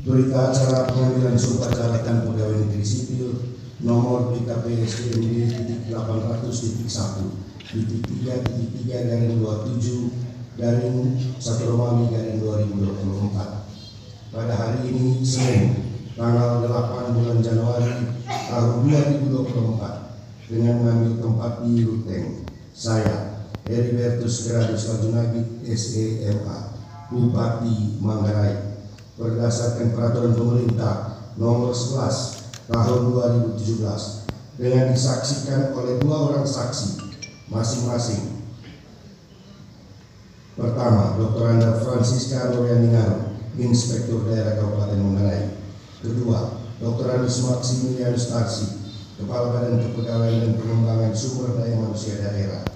Berita acara pengambilan sumpah jabatan pegawai negeri sipil nomor BKP-SDMD 800.1-3-27-1 pada hari ini Senin tanggal 8 bulan Januari tahun 2024 dengan mengambil tempat di Ruteng. Saya Heribertus Gradus Lajunagit SEMA Bupati Manggarai berdasarkan peraturan pemerintah nomor 11 tahun 2017 dengan disaksikan oleh 2 orang saksi masing-masing. Pertama, Dr. Anda Francisca Norianingaro, Inspektur Daerah Kabupaten Manggarai. Kedua, Dr. Anies Maximilianus Tarsi, Kepala Badan Kepegawaian dan Pengembangan Sumber Daya Manusia Daerah,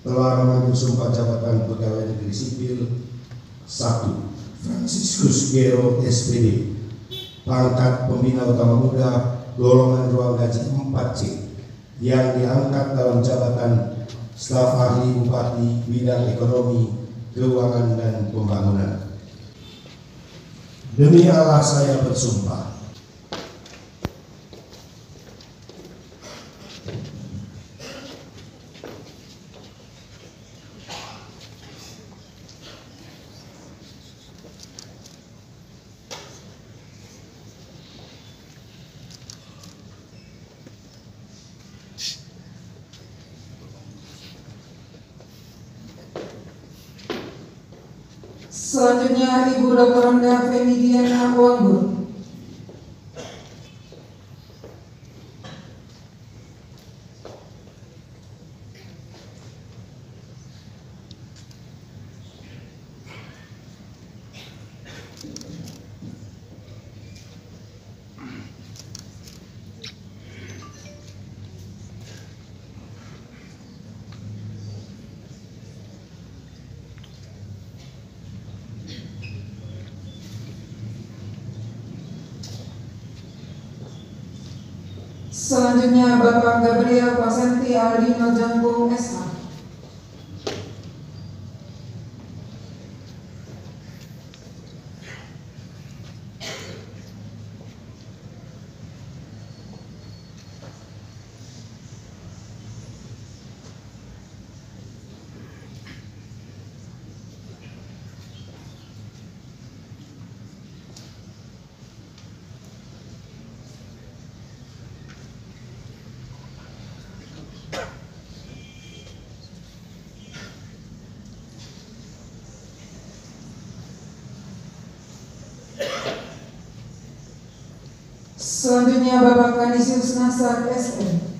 telah mengambil sumpah jabatan pegawai negeri sipil. 1. Franciscus Gero SPD, pangkat Pembina Utama Muda, golongan ruang gaji 4C, yang diangkat dalam jabatan staf ahli Bupati bidang ekonomi, keuangan dan pembangunan. Demi Allah saya bersumpah. Selanjutnya Ibu Dr. Anda Fenidiana Wanggur. Selanjutnya Bapak Gabriel Pasenti Aldino Jambung SH. Selanjutnya Bapak Kanisius Nasar SM.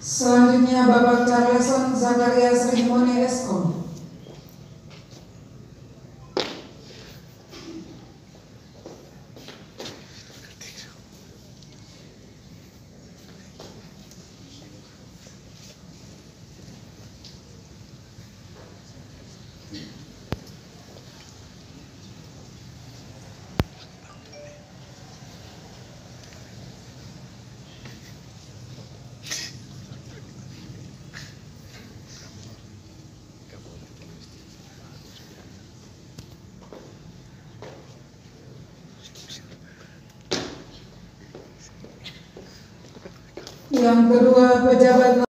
Selanjutnya Bapak Charleson Zacharias Rimone Eskom. Yang kedua, pejabat